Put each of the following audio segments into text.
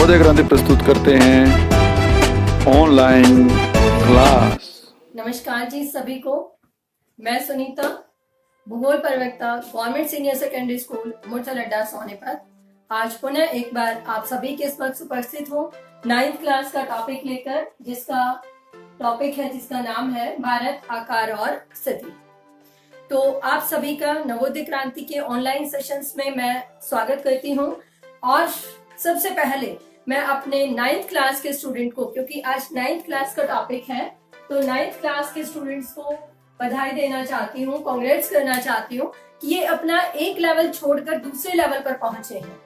नवोदय क्रांति प्रस्तुत करते हैं ऑनलाइन क्लास। नमस्कार जी सभी को। मैं सुनीता, भूगोल प्रवक्ता, government senior secondary school Murthal अड्डा सोनीपत, आज पुनः एक बार आप सभी के समक्ष उपस्थित हूँ 9th क्लास का टॉपिक लेकर, जिसका नाम है भारत, आकार और स्थिति। तो आप सभी का नवोदय क्रांति के ऑनलाइन सेशंस में मैं स्वागत करती हूँ। और सबसे पहले मैं अपने 9th क्लास के स्टूडेंट को, क्योंकि आज 9th क्लास का टॉपिक है, तो 9th क्लास के स्टूडेंट्स को बधाई देना चाहती हूँ, कांग्रेट्स करना चाहती हूँ कि ये अपना एक लेवल छोड़कर दूसरे लेवल पर पहुंचे हैं।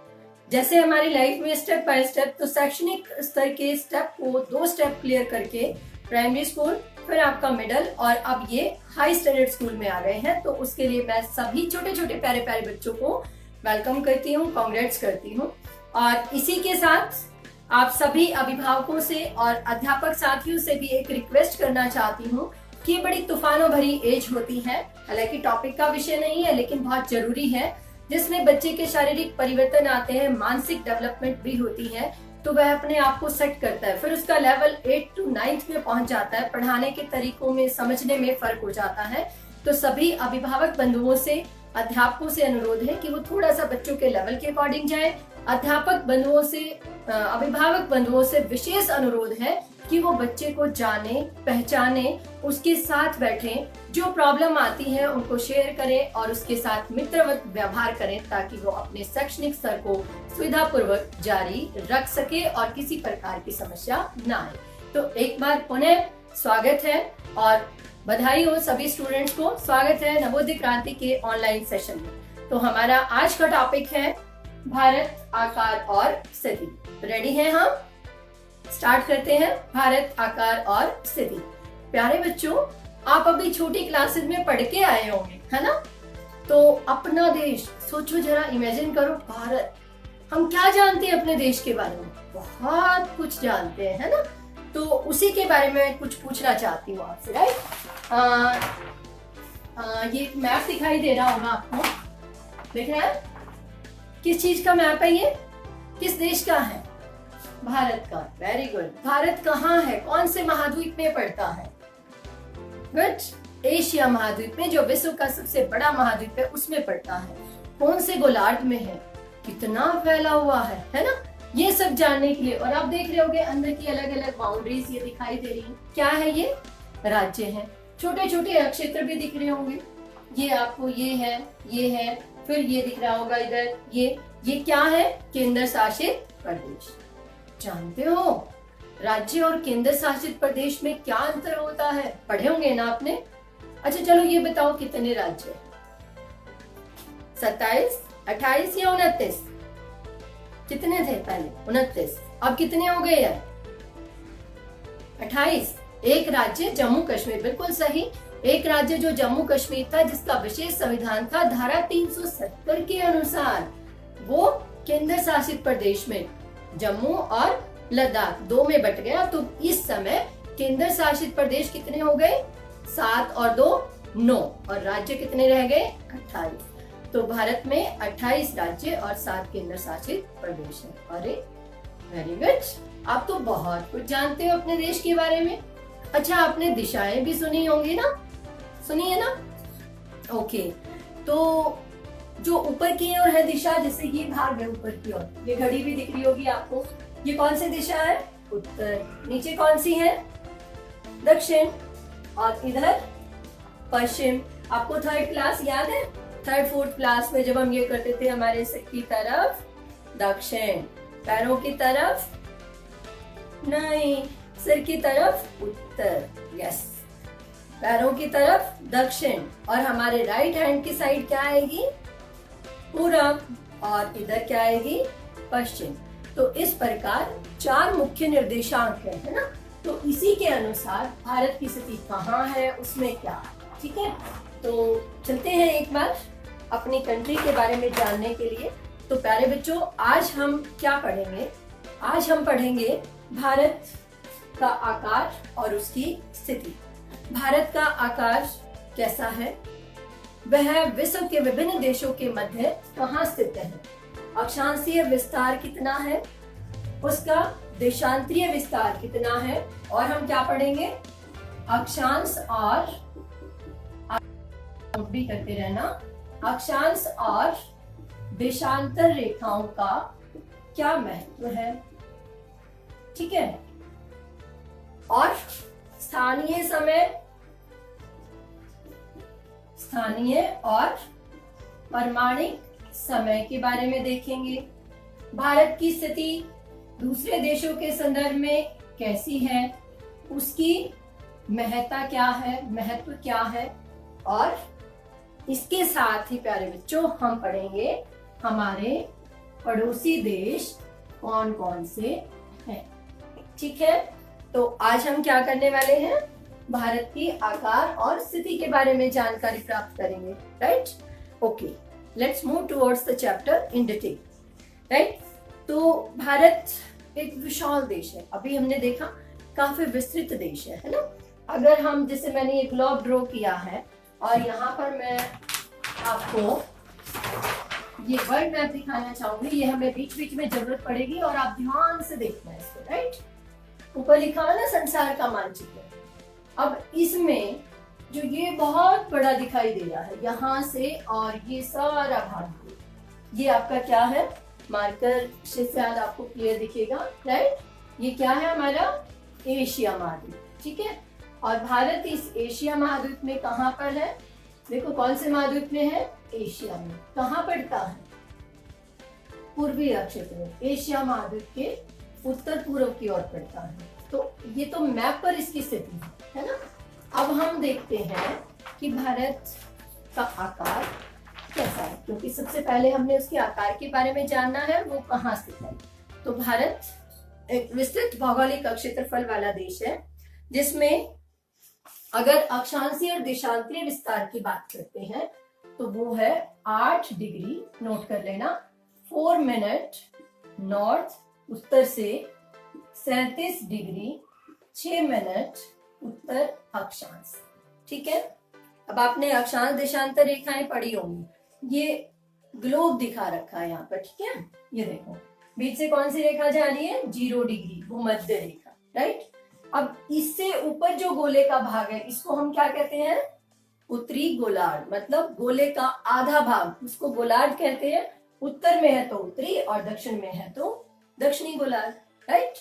जैसे हमारी लाइफ में स्टेप बाय स्टेप, तो शैक्षणिक स्तर के स्टेप को 2 स्टेप क्लियर करके प्राइमरी स्कूल, फिर आपका मिडिल, और अब ये हाई स्टैंडर्ड स्कूल में आ गए हैं। तो उसके लिए मैं सभी छोटे छोटे प्यारे प्यारे बच्चों को वेलकम करती हूँ, कांग्रेट्स करती हूँ। और इसी के साथ आप सभी अभिभावकों से और अध्यापक साथियों से भी एक रिक्वेस्ट करना चाहती हूँ कि ये बड़ी तूफानों भरी एज होती है, हालांकि टॉपिक का विषय नहीं है लेकिन बहुत जरूरी है, जिसमें बच्चे के शारीरिक परिवर्तन आते हैं, मानसिक डेवलपमेंट भी होती है, तो वह अपने आप को सेट करता है, फिर उसका लेवल 8 to 9th में पहुंच जाता है, पढ़ाने के तरीकों में, समझने में फर्क हो जाता है। तो सभी अभिभावक बंधुओं से, अध्यापकों से अनुरोध है कि वो थोड़ा सा बच्चों के लेवल के अकॉर्डिंग जाए। अध्यापक बंधुओं से, अभिभावक बंधुओं से विशेष अनुरोध है कि वो बच्चे को जाने, पहचाने, उसके साथ बैठें, जो प्रॉब्लम आती है उनको शेयर करें और उसके साथ मित्रवत व्यवहार करें, ताकि वो अपने शैक्षणिक स्तर को सुविधापूर्वक जारी रख सके और किसी प्रकार की समस्या ना आए। तो एक बार पुनः स्वागत है और बधाई हो सभी स्टूडेंट्स को। स्वागत है नवोदय क्रांति के ऑनलाइन सेशन में। तो हमारा आज का टॉपिक है भारत, आकार और स्थिति। रेडी हैं हम? स्टार्ट करते हैं भारत, आकार और स्थिति। प्यारे बच्चों, आप अभी छोटी क्लासेस में पढ़ के आए होंगे, है ना? तो अपना देश सोचो जरा, इमेजिन करो, भारत। हम क्या जानते हैं अपने देश के बारे में? बहुत कुछ जानते हैं, है ना? तो उसी के बारे में कुछ पूछना चाहती हूँ आपसे, राइट? ये मैप दिखाई दे रहा होगा आपको, देख रहे हैं? किस चीज का मैप है ये? किस देश का है? भारत का। Very good. भारत कहाँ है? कौन से महाद्वीप में पड़ता है? गुड। एशिया महाद्वीप में, जो विश्व का सबसे बड़ा महाद्वीप है, उसमें पड़ता है। कौन से गोलार्ध में है? कितना फैला हुआ है ना? ये सब जानने के लिए, और आप देख रहे होंगे अंदर की अलग अलग बाउंड्रीज ये दिखाई दे रही है। क्या है ये? राज्य है। छोटे छोटे क्षेत्र भी दिख रहे होंगे। ये आपको ये है, फिर ये दिख रहा होगा इधर, ये क्या है? केंद्र शासित प्रदेश। जानते हो राज्य और केंद्र शासित प्रदेश में क्या अंतर होता है? पढ़े होंगे ना आपने? अच्छा चलो ये बताओ, कितने राज्य? 27, 28 या 29? कितने थे पहले? 29। अब कितने हो गए यार? 28। एक राज्य जम्मू कश्मीर, बिल्कुल सही। एक राज्य जो जम्मू कश्मीर था, जिसका विशेष संविधान था धारा 370 के अनुसार, वो केंद्र शासित प्रदेश में जम्मू और लद्दाख 2 में बट गया। तो इस समय केंद्र शासित प्रदेश कितने हो गए? 7 और 2 9, और राज्य कितने रह गए? 28। तो भारत में 28 राज्य और 7 केंद्र शासित प्रदेश है। अरे वेरी गुड, आप तो बहुत कुछ जानते हो अपने देश के बारे में। अच्छा, आपने दिशाएं भी सुनी होंगी ना? सुनी है ना? ओके। तो जो ऊपर की ओर है दिशा, जैसे ये भाग है ऊपर की ओर, ये घड़ी भी दिख रही होगी आपको। ये कौन सी दिशा है? उत्तर। नीचे कौन सी है? दक्षिण। और इधर पश्चिम। आपको 3rd क्लास याद है? 3rd 4th क्लास में जब हम ये करते थे, हमारे सिर की तरफ दक्षिण, पैरों की तरफ नहीं, सिर की तरफ उत्तर। यस, पैरों की तरफ दक्षिण, और हमारे राइट हैंड की साइड क्या आएगी? पूरब। और इधर क्या आएगी? पश्चिम। तो इस प्रकार 4 मुख्य निर्देशांक है ना? तो इसी के अनुसार भारत की स्थिति कहाँ है, उसमें क्या, ठीक है? तो चलते हैं एक बार अपनी कंट्री के बारे में जानने के लिए। तो प्यारे बच्चों, आज हम क्या पढ़ेंगे? आज हम पढ़ेंगे भारत का आकार और उसकी स्थिति। भारत का आकार कैसा है? वह विश्व के विभिन्न देशों के मध्य कहाँ स्थित है? अक्षांशीय विस्तार कितना है? उसका देशांतरीय विस्तार कितना है, और हम क्या पढ़ेंगे, अक्षांश और भी करते रहना, अक्षांश और देशांतर रेखाओं का क्या महत्व है। ठीक है, और स्थानीय समय, स्थानीय और परमाणिक समय के बारे में देखेंगे। भारत की स्थिति दूसरे देशों के संदर्भ में कैसी है, उसकी महत्ता क्या है, महत्व क्या है, और इसके साथ ही प्यारे बच्चों हम पढ़ेंगे हमारे पड़ोसी देश कौन कौन से हैं। ठीक है, तो आज हम क्या करने वाले हैं, भारत की आकार और स्थिति के बारे में जानकारी प्राप्त करेंगे। Right, okay, let's move towards the chapter in detail. Right, तो भारत एक विशाल देश है, अभी हमने देखा काफी विस्तृत देश है ना। अगर हम, जैसे मैंने ये ग्लोब ड्रॉ किया है और यहाँ पर मैं आपको ये वर्ल्ड मैप दिखाना चाहूंगी, ये हमें बीच बीच में जरूरत पड़ेगी और आप ध्यान से देखना है इसको। राइट, ऊपर लिखा है ना संसार का मानचित्र। अब इसमें जो ये बहुत बड़ा दिखाई दे रहा है यहाँ से, और ये सारा भाग, ये आपका क्या है, मार्कर से शायद आपको क्लियर दिखेगा। राइट, ये क्या है, हमारा एशिया महाद्वीप। ठीक है, और भारत इस एशिया महाद्वीप में कहाँ पर है, देखो कौन से महाद्वीप में है, एशिया में। कहाँ पड़ता है, पूर्वी क्षेत्र में, एशिया महाद्वीप के उत्तर पूर्व की ओर पड़ता है। तो ये तो मैप पर इसकी स्थिति है ना। अब हम देखते हैं कि भारत का आकार कैसा है, क्योंकि सबसे पहले हमने उसके आकार के बारे में जानना है, वो कहाँ स्थित है। तो भारत एक विस्तृत भौगोलिक क्षेत्रफल वाला देश है, जिसमें अगर अक्षांशीय और देशांतरीय विस्तार की बात करते हैं तो वो है 8 डिग्री, नोट कर लेना, 4 मिनट नॉर्थ उत्तर से, 37 डिग्री 6 मिनट उत्तर अक्षांश। ठीक है, अब आपने अक्षांश देशांतर रेखाएं पढ़ी होंगी, ये ग्लोब दिखा रखा है यहाँ पर। ठीक है, ये देखो बीच से कौन सी रेखा जा रही है, 0 डिग्री, भूमध्य रेखा। राइट, अब इससे ऊपर जो गोले का भाग है इसको हम क्या कहते हैं, उत्तरी गोलार्ध, मतलब गोले का आधा भाग, उसको गोलार्ध कहते हैं। उत्तर में है तो उत्तरी और दक्षिण में है तो दक्षिणी गोलार्ध। राइट,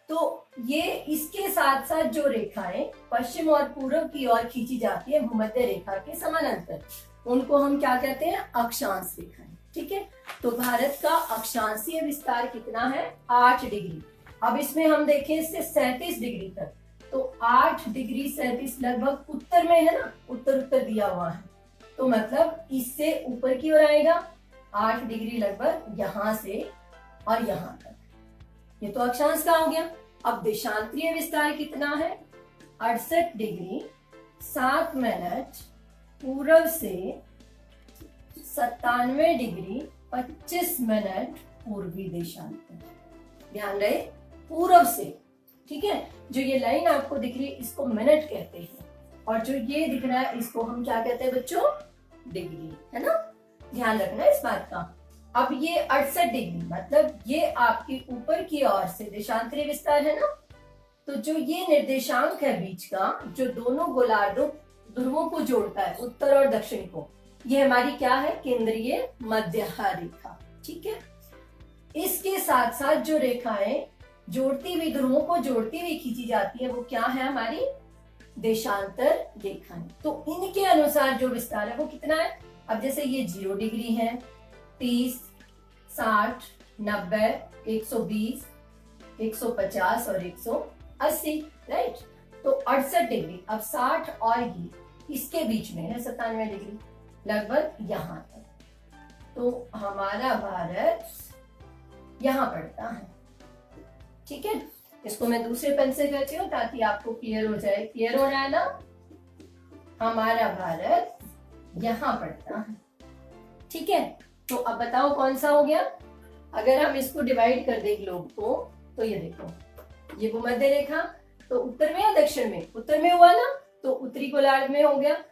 तो ये इसके साथ साथ जो रेखाएं पश्चिम और पूर्व की ओर खींची जाती है भूमध्य रेखा के समानांतर, उनको हम क्या कहते हैं, अक्षांश रेखाएं। ठीक है, तो भारत का अक्षांशीय विस्तार कितना है, 8 डिग्री। अब इसमें हम देखें इससे 37 डिग्री तक, तो 8 डिग्री 37 लगभग उत्तर में है ना, उत्तर उत्तर दिया हुआ है, तो मतलब इससे ऊपर की ओर आएगा 8 डिग्री लगभग यहाँ से और यहाँ तक। ये तो अक्षांश का हो गया। अब देशांतरीय विस्तार कितना है, 68 डिग्री 7 मिनट पूर्व से, 97 डिग्री 25 मिनट पूर्वी देशांतर। ध्यान रहे, पूर्व से। ठीक है, जो ये लाइन आपको दिख रही है इसको मिनट कहते हैं, और जो ये दिख रहा है इसको हम क्या कहते हैं बच्चों, डिग्री, है ना। ध्यान रखना इस बात का। अब ये 68 डिग्री मतलब ये आपकी ऊपर की ओर से देशांतरीय विस्तार है ना, तो जो ये निर्देशांक है बीच का, जो दोनों गोलार्धों ध्रुवों को जोड़ता है, उत्तर और दक्षिण को, ये हमारी क्या है, केंद्रीय मध्य रेखा। ठीक है, इसके साथ साथ जो रेखाएं जोड़ती हुई, ध्रुवों को जोड़ती हुई खींची जाती है, वो क्या है, हमारी देशांतर रेखाएं। तो इनके अनुसार जो विस्तार है वो कितना है। अब जैसे ये 0 डिग्री है, 30, 60, 90, 120, 150 और 180। राइट, तो 68 डिग्री। अब 60 और ये इसके बीच में है 97 डिग्री लगभग यहाँ तक, तो हमारा भारत यहाँ पड़ता है। ठीक है, इसको मैं दूसरे पेन से करती हूँ ताकि आपको क्लियर हो जाए। क्लियर हो रहा है ना, हमारा भारत यहाँ पड़ता है। ठीक है, तो अब बताओ कौन सा हो गया। अगर हम इसको डिवाइड कर दें ग्लोब को, तो ये देखो, ये भूमध्य रेखा, तो उत्तर में या दक्षिण में, उत्तर में हुआ ना, तो उत्तरी गोलार्ध में हो गया।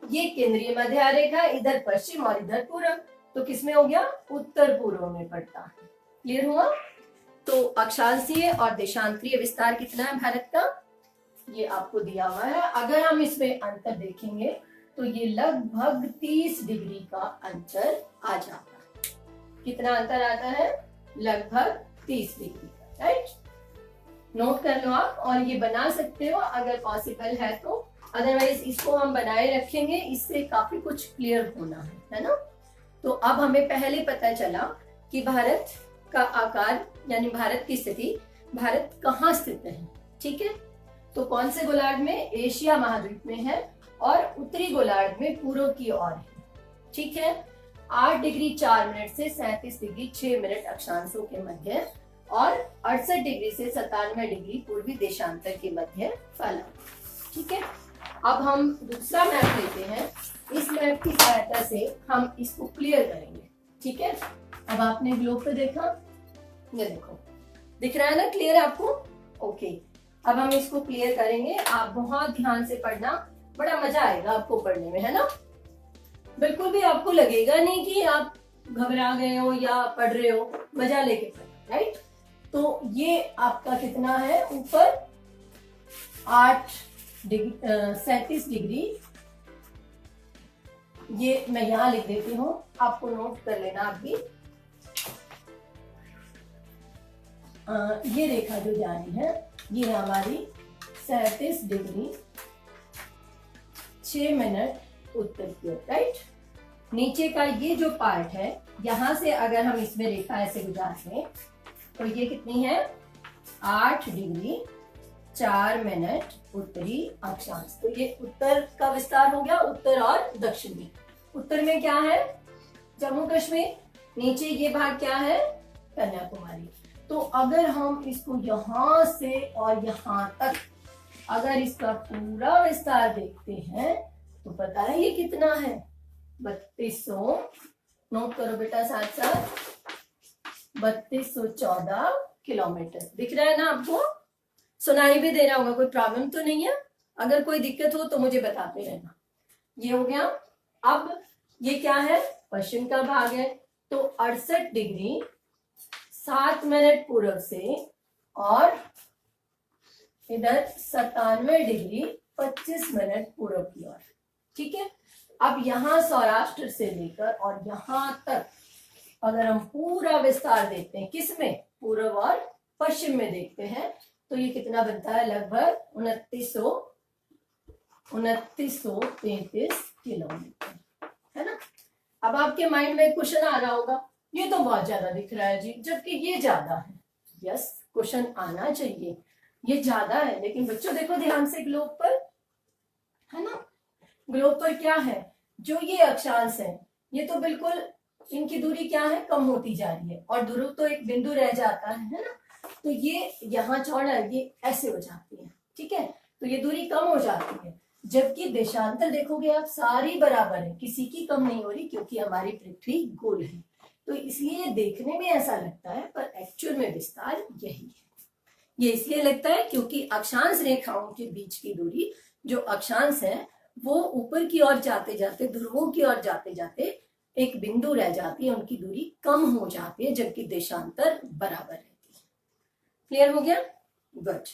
ये केंद्रीय मध्य रेखा, इधर पश्चिम और इधर पूर्व, तो किसमें हो गया, उत्तर पूर्व में पड़ता है। क्लियर हुआ। तो अक्षांशीय और देशांतरीय विस्तार कितना है भारत का, ये आपको दिया हुआ है। अगर हम इसमें अंतर देखेंगे तो ये लगभग 30 डिग्री का अंतर आ जाता है। कितना अंतर आता है, लगभग 30 डिग्री का, राइट। नोट कर लो आप, और ये बना सकते हो अगर पॉसिबल है तो, अदरवाइज इसको हम बनाए रखेंगे, इससे काफी कुछ क्लियर होना है ना। तो अब हमें पहले पता चला कि भारत का आकार यानी भारत की स्थिति, भारत कहाँ स्थित है, ठीक है। तो कौन से गोलार्ध में, एशिया महाद्वीप में है, और उत्तरी गोलार्ध में पूर्व की ओर है, ठीक है। 8 डिग्री 4 मिनट से 37 डिग्री 6 मिनट अक्षांशों के मध्य, और 68 डिग्री से 97 डिग्री पूर्वी देशांतर के मध्य फैला, ठीक है। अब हम दूसरा मैप लेते हैं, इस मैप की सहायता से हम इसको क्लियर करेंगे, ठीक है। अब आपने ग्लोब पे देखा, ये देखो दिख रहा है ना क्लियर आपको, ओके। अब हम इसको क्लियर करेंगे, आप बहुत ध्यान से पढ़ना, बड़ा मजा आएगा आपको पढ़ने में, है ना। बिल्कुल भी आपको लगेगा नहीं कि आप घबरा गए हो या पढ़ रहे हो, मजा लेके पढ़, राइट। तो ये आपका कितना है ऊपर, 37 डिग्री, ये मैं यहाँ लिख देती हूँ, आपको नोट कर लेना आप भी। ये रेखा जो जा रही है ये हमारी 37 डिग्री 6 मिनट उत्तर की ओर, राइट। नीचे का ये जो पार्ट है, यहां से अगर हम इसमें रेखा ऐसे गुजारते हैं तो ये कितनी है, 8 डिग्री 4 मिनट उत्तरी अक्षांश। तो ये उत्तर का विस्तार हो गया, उत्तर और दक्षिण में। उत्तर में क्या है, जम्मू कश्मीर, नीचे ये भाग क्या है, कन्याकुमारी। तो अगर हम इसको यहां से और यहां तक अगर इसका पूरा विस्तार देखते हैं तो पता है ये कितना है, 3200, नोट करो बेटा साथ साथ, 3214 किलोमीटर। दिख रहा है ना आपको, सुनाई भी दे रहा होगा, कोई प्रॉब्लम तो नहीं है। अगर कोई दिक्कत हो तो मुझे बताते रहना। ये हो गया। अब ये क्या है, पश्चिम का भाग है, तो 68 डिग्री 7 मिनट पूर्व से, और इधर 97 डिग्री 25 मिनट पूर्व की ओर, ठीक है। अब यहाँ सौराष्ट्र से लेकर और यहाँ तक अगर हम पूरा विस्तार देखते हैं, किसमें, पूर्व और पश्चिम में देखते हैं, तो ये कितना बनता है, लगभग 2933 किलोमीटर, है ना। अब आपके माइंड में क्वेश्चन आ रहा होगा, ये तो बहुत ज्यादा दिख रहा है जी, जबकि ये ज्यादा है। यस, क्वेश्चन आना चाहिए, ये ज्यादा है, लेकिन बच्चों देखो ध्यान से ग्लोब पर, है ना। ग्लोब पर क्या है, जो ये अक्षांश है, ये तो बिल्कुल इनकी दूरी क्या है, कम होती जा रही है, और ध्रुव तो एक बिंदु रह जाता है ना। तो ये यहाँ चौड़ा, ये ऐसे हो जाती है, ठीक है। तो ये दूरी कम हो जाती है, जबकि देशांतर देखोगे आप सारी बराबर है, किसी की कम नहीं हो रही, क्योंकि हमारी पृथ्वी गोल है। तो इसलिए देखने में ऐसा लगता है, पर एक्चुअल में विस्तार यही है। ये इसलिए लगता है क्योंकि अक्षांश रेखाओं के बीच की दूरी, जो अक्षांश है, वो ऊपर की ओर जाते जाते, ध्रुवों की ओर जाते जाते एक बिंदु रह जाती है, उनकी दूरी कम हो जाती है, जबकि देशांतर बराबर रहती है। क्लियर हो गया, गुड,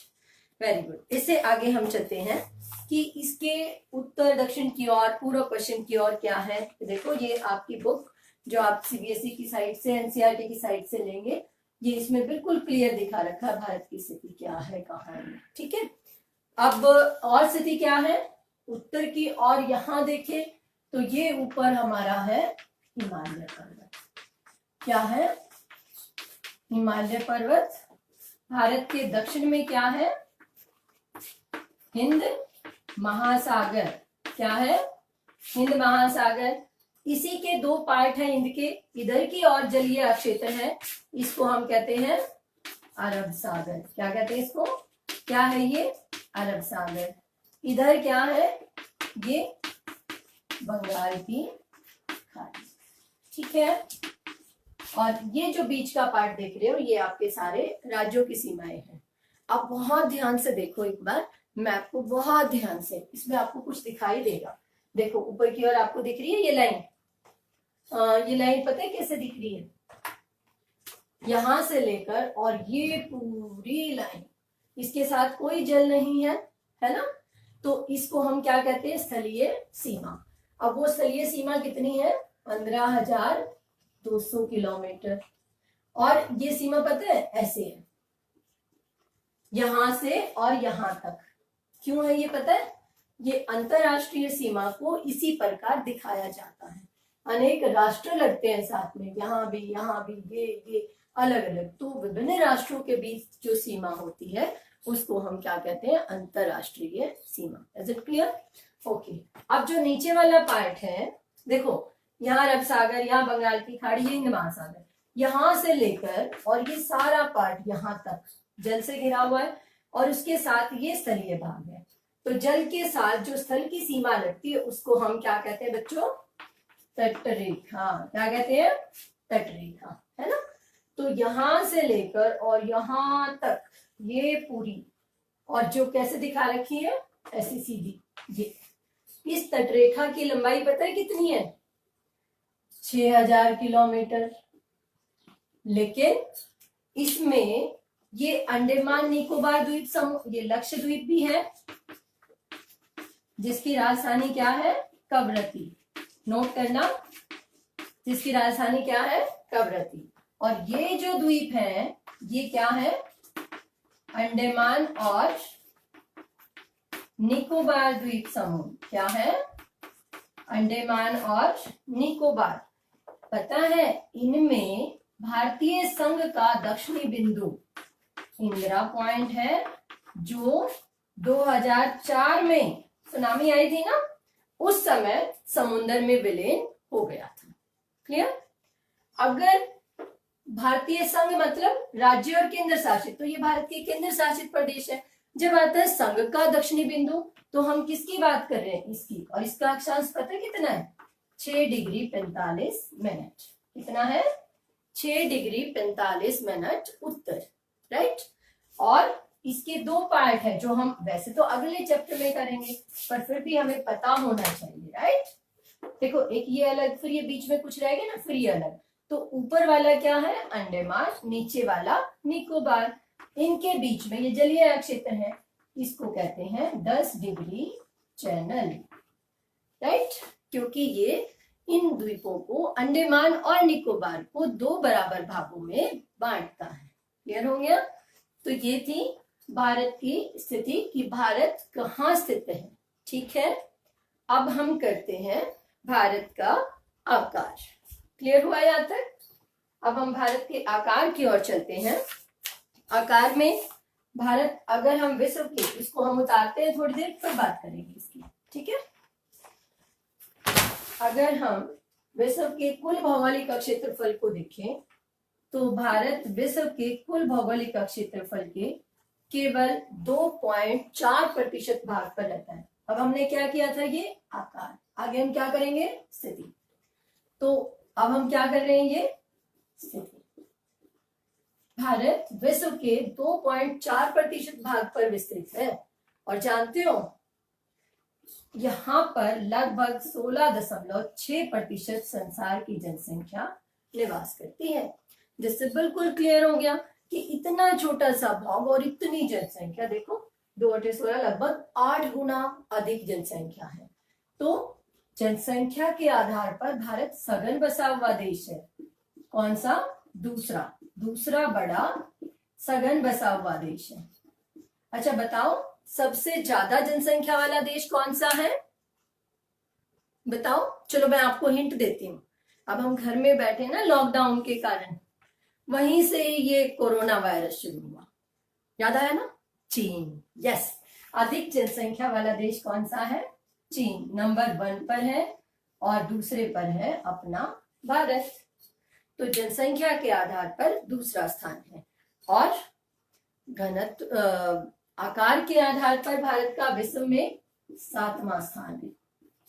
वेरी गुड। इससे आगे हम चलते हैं कि इसके उत्तर दक्षिण की ओर, पूर्व पश्चिम की ओर क्या है। देखो ये आपकी बुक जो आप सीबीएसई की साइट से, एनसीईआरटी की साइट से लेंगे, ये इसमें बिल्कुल क्लियर दिखा रखा है भारत की स्थिति क्या है, कहाँ है, ठीक है। अब और स्थिति क्या है, उत्तर की ओर यहाँ देखें तो ये ऊपर हमारा है हिमालय पर्वत। क्या है, हिमालय पर्वत। भारत के दक्षिण में क्या है, हिंद महासागर। क्या है, हिंद महासागर। इसी के दो पार्ट हैं हिंद के, इधर की और जलीय क्षेत्र है, इसको हम कहते हैं अरब सागर। क्या कहते हैं इसको, क्या है ये, अरब सागर। इधर क्या है, ये बंगाल की खाड़ी, ठीक है। और ये जो बीच का पार्ट देख रहे हो, ये आपके सारे राज्यों की सीमाएं हैं। आप बहुत ध्यान से देखो एक बार मैप को, बहुत ध्यान से, इसमें आपको कुछ दिखाई देगा। देखो ऊपर की ओर आपको दिख रही है ये लाइन, ये लाइन पता है कैसे दिख रही है, यहां से लेकर और ये पूरी लाइन, इसके साथ कोई जल नहीं है, है ना, तो इसको हम क्या कहते हैं, स्थलीय सीमा। अब वो स्थलीय सीमा कितनी है, 15,200 किलोमीटर। और ये सीमा पता है ऐसे है, यहां से और यहां तक। क्यों है ये पता है, ये अंतरराष्ट्रीय सीमा को इसी प्रकार दिखाया जाता है। अनेक राष्ट्र लगते हैं साथ में, यहाँ भी, ये अलग अलग, तो विभिन्न राष्ट्रों के बीच जो सीमा होती है उसको हम क्या कहते हैं, अंतरराष्ट्रीय सीमा। Is it clear? ओके। अब जो नीचे वाला पार्ट है, देखो यहाँ अरब सागर, यहाँ बंगाल की खाड़ी, ये हिंद महासागर, यहां से लेकर और ये सारा पार्ट यहाँ तक जल से घिरा हुआ है, और उसके साथ ये स्थलीय भाग है। तो जल के साथ जो स्थल की सीमा लगती है उसको हम क्या कहते हैं बच्चों, तटरेखा। क्या कहते हैं, तटरेखा, है ना। तो यहां से लेकर और यहां तक ये पूरी, और जो कैसे दिखा रखी है, ऐसी सीधी, ये इस तटरेखा की लंबाई पता है कितनी है, 6,000 किलोमीटर। लेकिन इसमें ये अंडमान निकोबार द्वीप समूह, ये लक्षद्वीप भी है, जिसकी राजधानी क्या है, कवरत्ती। नोट करना, जिसकी राजधानी क्या है, कवरत्ती। और ये जो द्वीप है ये क्या है, अंडमान और निकोबार द्वीप समूह। क्या है, अंडमान और निकोबार। पता है इनमें भारतीय संघ का दक्षिणी बिंदु इंदिरा पॉइंट है, जो 2004 में सुनामी आई थी ना, उस समय समुद्र में विलीन हो गया था। क्लियर? अगर भारतीय संघ मतलब राज्य और केंद्र शासित, तो ये भारत के केंद्र शासित प्रदेश है। जब आता है संघ का दक्षिणी बिंदु, तो हम किसकी बात कर रहे हैं, इसकी। और इसका अक्षांश पता है कितना है, 6 डिग्री 45 मिनट। कितना है, 6 डिग्री 45 मिनट उत्तर, राइट। और इसके दो पार्ट है जो हम वैसे तो अगले चैप्टर में करेंगे, पर फिर भी हमें पता होना चाहिए, राइट। देखो एक ये अलग, फिर ये बीच में कुछ रहेगा ना, फिर ये अलग। तो ऊपर वाला क्या है, अंडमान, नीचे वाला निकोबार। इनके बीच में ये जलीय क्षेत्र है, इसको कहते हैं 10 डिग्री चैनल, राइट। क्योंकि ये इन द्वीपों को, अंडमान और निकोबार को, 2 बराबर भागों में बांटता है। क्लियर हो गया? तो ये थी भारत की स्थिति कि भारत कहाँ स्थित है। ठीक है, अब हम करते हैं भारत का आकार। क्लियर हुआ यहाँ तक? अब हम भारत के आकार की ओर चलते हैं। आकार में भारत, अगर हम विश्व के, इसको हम उतारते हैं, थोड़ी देर फिर बात करेंगे इसकी, ठीक है। अगर हम विश्व के कुल भौगोलिक क्षेत्रफल को देखें, तो भारत विश्व के कुल भौगोलिक क्षेत्रफल के केवल 2.4% भाग पर रहता है। अब हमने क्या किया था, ये आकार। आगे हम क्या करेंगे, स्थिति। तो अब हम क्या कर रहे हैं, ये स्थिति। भारत विश्व के 2.4% भाग पर विस्तृत है, और जानते हो यहाँ पर लगभग 16.6% संसार की जनसंख्या निवास करती है। जिससे बिल्कुल क्लियर हो गया कि इतना छोटा सा भाग और इतनी जनसंख्या, देखो 2/16 लगभग 8 गुना अधिक जनसंख्या है। तो जनसंख्या के आधार पर भारत सघन बसा हुआ देश है। कौन सा, दूसरा बड़ा सघन बसा हुआ देश है। अच्छा बताओ, सबसे ज्यादा जनसंख्या वाला देश कौन सा है, बताओ। चलो मैं आपको हिंट देती हूँ। अब हम घर में बैठे ना लॉकडाउन के कारण, वहीं से ये कोरोना वायरस शुरू हुआ, याद आया ना, चीन। यस, अधिक जनसंख्या वाला देश कौन सा है, चीन नंबर 1 पर है, और दूसरे पर है अपना भारत। तो जनसंख्या के आधार पर दूसरा स्थान है, और घनत्व, आकार के आधार पर भारत का विश्व में 7वां स्थान है।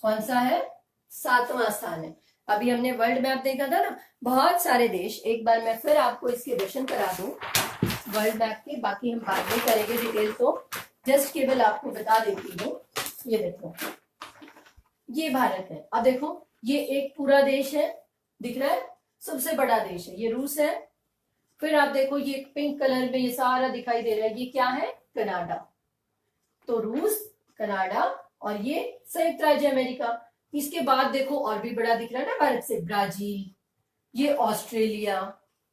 कौन सा है, 7वां स्थान है। अभी हमने वर्ल्ड मैप देखा था ना, बहुत सारे देश। एक बार मैं फिर आपको इसके दर्शन करा दूं वर्ल्ड मैप के, बाकी हम बाद में करेंगे डिटेल। तो जस्ट केवल आपको बता देती हूँ, ये देखो ये भारत है। अब देखो ये एक पूरा देश है, दिख रहा है, सबसे बड़ा देश है, ये रूस है, फिर आप देखो ये पिंक कलर में ये सारा दिखाई दे रहा है, ये क्या है? कनाडा। तो रूस, कनाडा और ये संयुक्त राज्य अमेरिका। इसके बाद देखो और भी बड़ा दिख रहा है ना भारत से, ब्राजील, ये ऑस्ट्रेलिया।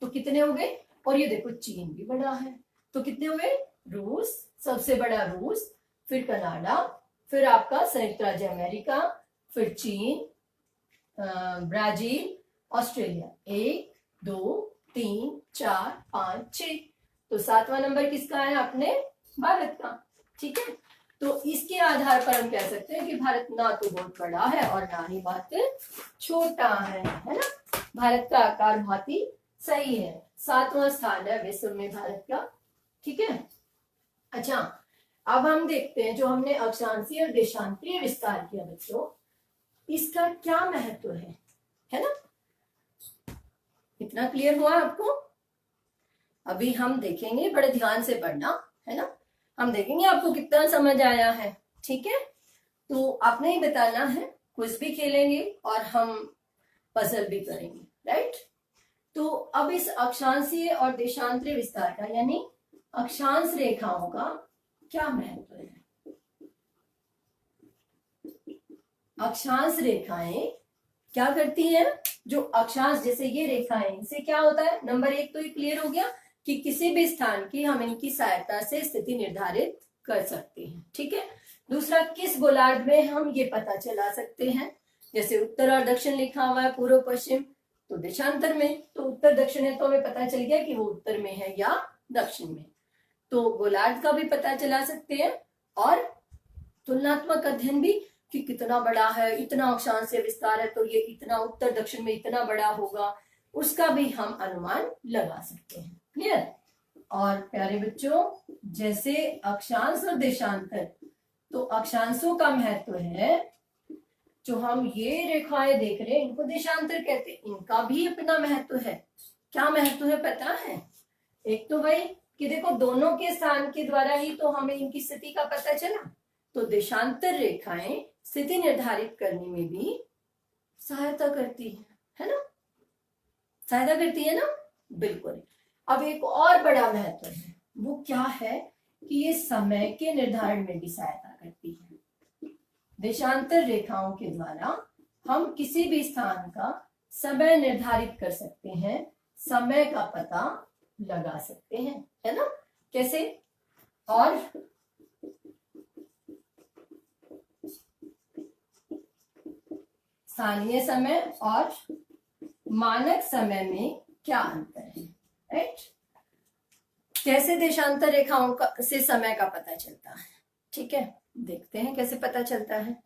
तो कितने हो गए? और ये देखो चीन भी बड़ा है। तो कितने हुए? रूस, सबसे बड़ा रूस, फिर कनाडा, फिर आपका संयुक्त राज्य अमेरिका, फिर चीन, ब्राजील, ऑस्ट्रेलिया। 1 2 3 4 5 6। तो 7वां नंबर किसका है? अपने भारत का। ठीक है, तो इसके आधार पर हम कह सकते हैं कि भारत ना तो बहुत बड़ा है और ना ही बहुत छोटा है ना। भारत का आकार बहुत ही सही है। 7वां स्थान है विश्व में भारत का। ठीक है, अच्छा अब हम देखते हैं जो हमने अक्षांशीय और देशांतरीय विस्तार किया बच्चों, इसका क्या महत्व है ना? इतना क्लियर हुआ आपको? अभी हम देखेंगे, बड़े ध्यान से पढ़ना है ना। हम देखेंगे आपको कितना समझ आया है। ठीक है, तो आपने ही बताना है, क्विज भी खेलेंगे और हम पजल भी करेंगे, राइट। तो अब इस अक्षांशीय और देशांतरीय विस्तार का यानी अक्षांश रेखाओं का क्या महत्व है? अक्षांश रेखाएं क्या करती हैं? जो अक्षांश, जैसे ये रेखाएं, इनसे क्या होता है? नंबर 1 तो ये क्लियर हो गया कि किसी भी स्थान की हम इनकी सहायता से स्थिति निर्धारित कर सकते हैं। ठीक है, दूसरा किस गोलार्ध में हम ये पता चला सकते हैं? जैसे उत्तर और दक्षिण लिखा हुआ है, पूर्व पश्चिम, तो देशांतर में, तो उत्तर दक्षिण है तो हमें पता चल गया कि वो उत्तर में है या दक्षिण में। तो गोलार्ध का भी पता चला सकते हैं और तुलनात्मक अध्ययन भी कि कितना बड़ा है, इतना अक्षांश से विस्तार है तो ये इतना उत्तर दक्षिण में इतना बड़ा होगा, उसका भी हम अनुमान लगा सकते हैं। क्लियर? और प्यारे बच्चों, जैसे अक्षांश और देशांतर, तो अक्षांशों का महत्व है, जो हम ये रेखाएं देख रहे हैं इनको देशांतर कहते हैं, इनका भी अपना महत्व है। क्या महत्व है पता है? एक तो भाई कि देखो दोनों के स्थान के द्वारा ही तो हमें इनकी स्थिति का पता चला, तो देशांतर रेखाएं स्थिति निर्धारित करने में भी सहायता करती है ना? सहायता करती है ना? बिल्कुल। अब एक और बड़ा महत्व है, वो क्या है कि ये समय के निर्धारण में भी सहायता करती है। देशांतर रेखाओं के द्वारा हम किसी भी स्थान का समय निर्धारित कर सकते हैं, समय का पता लगा सकते हैं, है ना? कैसे? और स्थानीय समय और मानक समय में क्या अंतर है, राइट? कैसे देशांतर रेखाओं का से समय का पता चलता है? ठीक है, देखते हैं कैसे पता चलता है।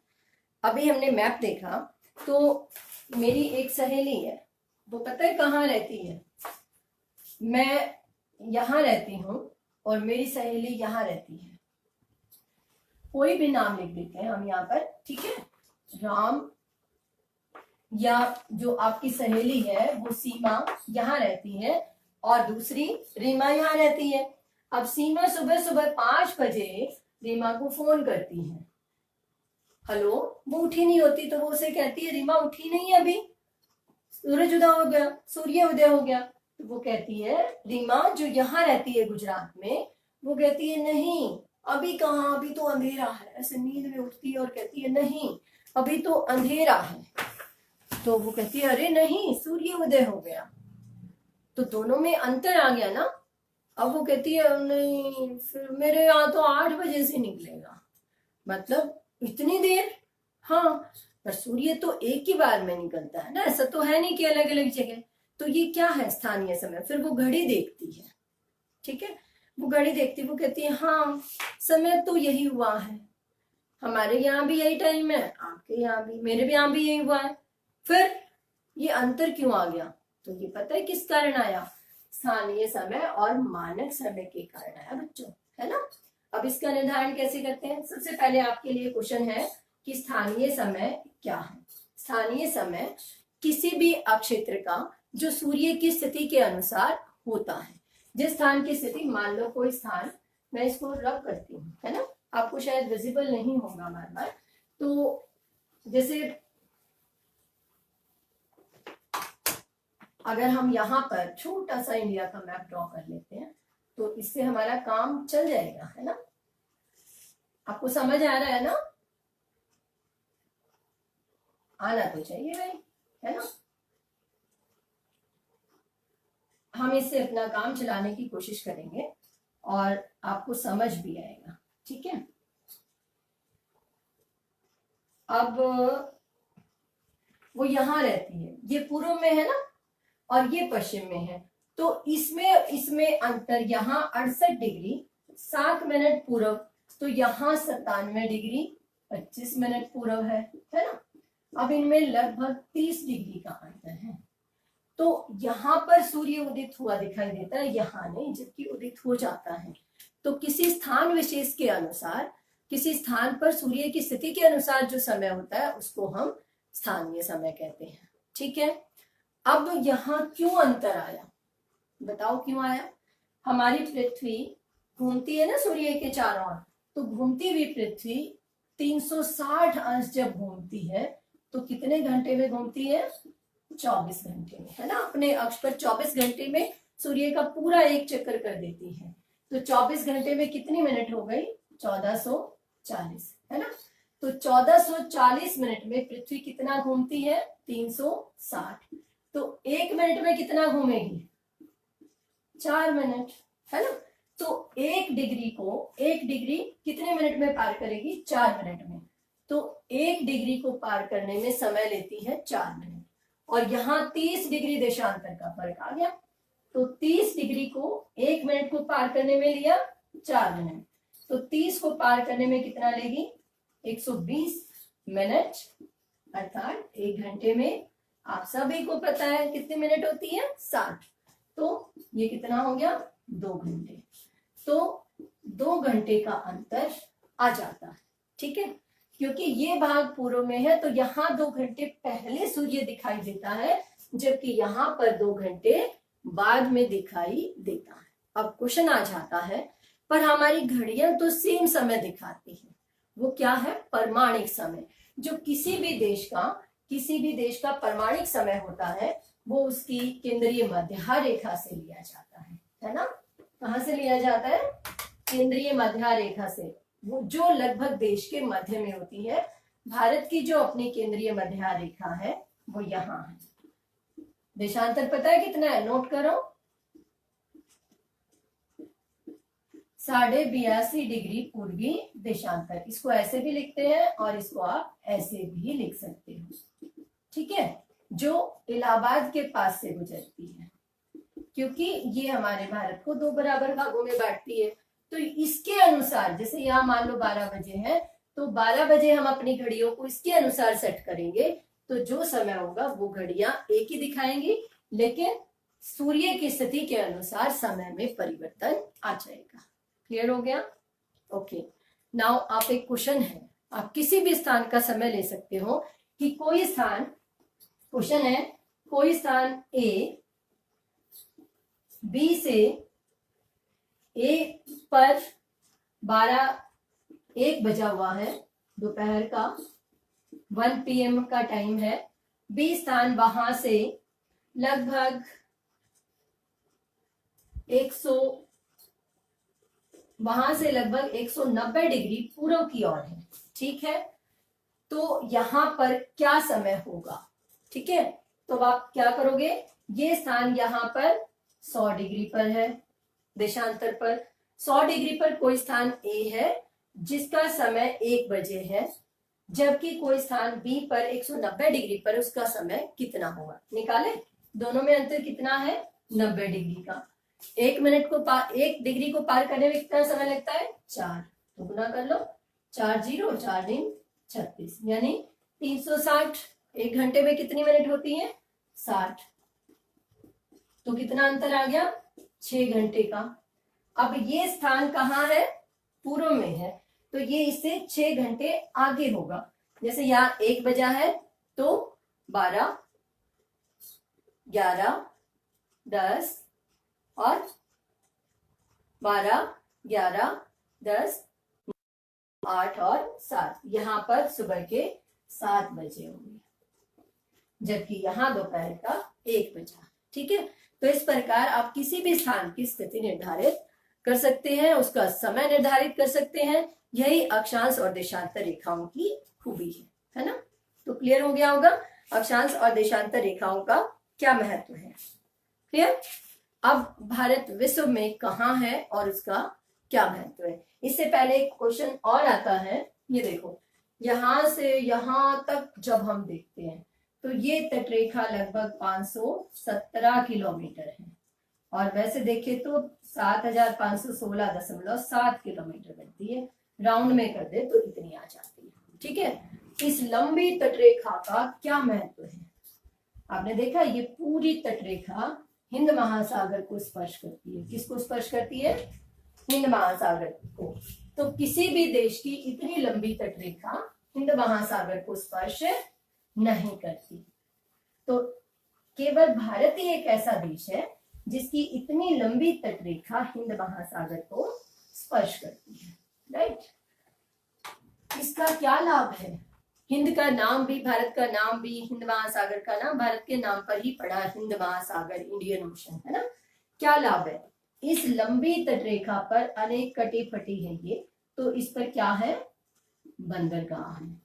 अभी हमने मैप देखा, तो मेरी एक सहेली है, वो पता है कहाँ रहती है? मैं यहाँ रहती हूँ और मेरी सहेली यहाँ रहती है। कोई भी नाम लिख देते हैं हम यहाँ पर, ठीक है? राम, या जो आपकी सहेली है वो सीमा यहाँ रहती है और दूसरी रीमा यहाँ रहती है। अब सीमा सुबह सुबह 5 बजे रीमा को फोन करती है, हेलो, वो उठी नहीं होती, तो वो उसे कहती है रीमा उठी नहीं है, अभी सूरज उदय हो गया, सूर्य उदय हो गया। तो वो कहती है, रीमा जो यहाँ रहती है गुजरात में, वो कहती है नहीं अभी कहाँ, अभी तो अंधेरा है। ऐसे नींद में उठती है और कहती है नहीं अभी तो अंधेरा है। तो वो कहती है अरे नहीं सूर्य उदय हो गया। तो दोनों में अंतर आ गया ना। अब वो कहती है नहीं फिर मेरे यहाँ तो 8 बजे से निकलेगा, मतलब इतनी देर। हाँ, पर सूर्य तो एक ही बार में निकलता है ना, ऐसा तो है नहीं कि अलग अलग जगह। तो ये क्या है? स्थानीय समय। फिर वो घड़ी देखती है, ठीक है, वो घड़ी देखती, वो कहती है हाँ समय तो यही हुआ है, हमारे यहाँ भी यही टाइम है, आपके यहाँ भी, मेरे भी यहाँ भी यही हुआ है। फिर ये अंतर क्यों आ गया? तो ये पता है किस कारण आया? स्थानीय समय और मानक समय के कारण आया बच्चों, है ना। अब इसका निर्धारण कैसे करते हैं? सबसे पहले आपके लिए क्वेश्चन है कि स्थानीय समय क्या है? स्थानीय समय किसी भी अक्षेत्र का जो सूर्य की स्थिति के अनुसार होता है। जिस स्थान की स्थिति, मान लो कोई स्थान, मैं इसको रब करती हूँ, है ना, आपको शायद विजिबल नहीं होगा बार बार। तो जैसे अगर हम यहाँ पर छोटा सा इंडिया का मैप ड्रॉ कर लेते हैं तो इससे हमारा काम चल जाएगा, है ना। आपको समझ आ रहा है ना? आना तो चाहिए भाई, है ना। हम इससे अपना काम चलाने की कोशिश करेंगे और आपको समझ भी आएगा, ठीक है। अब वो यहां रहती है, ये पूर्व में है ना और ये पश्चिम में है, तो इसमें अंतर यहाँ 68 डिग्री 7 मिनट पूर्व, तो यहाँ 97 डिग्री 25 मिनट पूर्व है ना। अब इनमें लगभग 30 डिग्री का अंतर है। तो यहाँ पर सूर्य उदित हुआ दिखाई देता है, यहाँ नहीं, जबकि उदित हो जाता है। तो किसी स्थान विशेष के अनुसार, किसी स्थान पर सूर्य की स्थिति के अनुसार जो समय होता है उसको हम स्थानीय समय कहते हैं, ठीक है। अब यहाँ क्यों अंतर आया, बताओ क्यों आया? हमारी पृथ्वी घूमती है ना सूर्य के चारों ओर, तो घूमती हुई पृथ्वी 360 अंश जब घूमती है तो कितने घंटे में घूमती है? 24 घंटे में, है ना। अपने अक्ष पर 24 घंटे में सूर्य का पूरा एक चक्कर कर देती है। तो 24 घंटे में कितनी मिनट हो गई? 1440, है ना। तो 1440 मिनट में पृथ्वी कितना घूमती है? 360। तो एक मिनट में कितना घूमेगी? 4 मिनट, है ना। तो एक डिग्री कितने मिनट में पार करेगी? 4 मिनट में। तो 1 डिग्री को पार करने में समय लेती है 4 मिनट। और यहाँ 30 डिग्री देशांतर का फर्क आ गया। तो 30 डिग्री को 1 मिनट को पार करने में लिया 4 मिनट, तो 30 को पार करने में कितना लेगी? 120 मिनट, अर्थात 1 घंटे में आप सभी को पता है कितने मिनट होती है? 60। तो ये कितना हो गया? 2 घंटे। तो 2 घंटे का अंतर आ जाता है, ठीक है। क्योंकि ये भाग पूर्व में है तो यहाँ 2 घंटे पहले सूर्य दिखाई देता है, जबकि यहाँ पर 2 घंटे बाद में दिखाई देता है। अब क्वेश्चन आ जाता है, पर हमारी घड़ियां तो सेम समय दिखाती है, वो क्या है? परमाणिक समय। जो किसी भी देश का परमाणिक समय होता है वो उसकी केंद्रीय मध्य रेखा से लिया जाता है ना। कहाँ से लिया जाता है? केंद्रीय मध्य रेखा से, वो जो लगभग देश के मध्य में होती है। भारत की जो अपनी केंद्रीय मध्य रेखा है वो यहाँ है। देशांतर पता है कितना है? नोट करो, 82.5 डिग्री पूर्वी देशांतर। इसको ऐसे भी लिखते हैं और इसको आप ऐसे भी लिख सकते हो, ठीक है। जो इलाहाबाद के पास से गुजरती है, क्योंकि ये हमारे भारत को 2 बराबर भागों में बांटती है। तो इसके अनुसार, जैसे यहाँ मान लो 12 बजे है, तो 12 बजे हम अपनी घड़ियों को इसके अनुसार सेट करेंगे, तो जो समय होगा वो घड़ियां एक ही दिखाएंगी, लेकिन सूर्य की स्थिति के अनुसार समय में परिवर्तन आ जाएगा। क्लियर हो गया? ओके। नाउ आप एक क्वेश्चन है, आप किसी भी स्थान का समय ले सकते हो कि कोई स्थान, क्वेश्चन है, कोई स्थान ए बी से ए पर 1 बजा हुआ है, दोपहर का 1 PM का टाइम है। बी स्थान वहां से लगभग 190 डिग्री पूर्व की ओर है, ठीक है। तो यहां पर क्या समय होगा? ठीक है, तो आप क्या करोगे? ये स्थान यहां पर 100 डिग्री पर है, देशांतर पर 100 डिग्री पर कोई स्थान ए है जिसका समय 1 बजे है, जबकि कोई स्थान बी पर 190 डिग्री पर उसका समय कितना होगा? निकाले। दोनों में अंतर कितना है? 90 डिग्री का। 1 डिग्री को पार करने में कितना समय लगता है? 4। तो गुना कर लो, 4 0 4 दिन 36, यानी 360। 1 घंटे में कितनी मिनट होती है? 60। तो कितना अंतर आ गया? 6 घंटे का। अब ये स्थान कहाँ है? पूर्व में है, तो ये इससे 6 घंटे आगे होगा। जैसे यहाँ 1 बजा है तो 12, 11, 10 और 12, 11, 10, 8 और 7। यहाँ पर सुबह के 7 बजे होंगे, जबकि यहाँ दोपहर का 1 बजा। ठीक है। तो इस प्रकार आप किसी भी स्थान की स्थिति निर्धारित कर सकते हैं, उसका समय निर्धारित कर सकते हैं। यही अक्षांश और देशांतर रेखाओं की खूबी है ना। तो क्लियर हो गया होगा अक्षांश और देशांतर रेखाओं का क्या महत्व है। क्लियर। अब भारत विश्व में कहाँ है और उसका क्या महत्व है। इससे पहले एक क्वेश्चन और आता है, ये देखो, यहां से यहां तक जब हम देखते हैं तो ये तटरेखा लगभग 517 किलोमीटर है, और वैसे देखे तो 7516.7 किलोमीटर बनती है। राउंड में कर दे तो इतनी आ जाती है, ठीक है। इस लंबी तटरेखा का क्या महत्व है। आपने देखा ये पूरी तटरेखा हिंद महासागर को स्पर्श करती है। किसको स्पर्श करती है। हिंद महासागर को। तो किसी भी देश की इतनी लंबी तटरेखा हिंद महासागर को स्पर्श नहीं करती। तो केवल भारत ही एक ऐसा देश है जिसकी इतनी लंबी तटरेखा हिंद महासागर को स्पर्श करती है, राइट। इसका क्या लाभ है। हिंद का नाम भी, भारत का नाम भी, हिंद महासागर का नाम भारत के नाम पर ही पड़ा, हिंद महासागर, इंडियन ओशन, है ना। क्या लाभ है। इस लंबी तटरेखा पर अनेक कटी फटी है ये, तो इस पर क्या है, बंदरगाह है।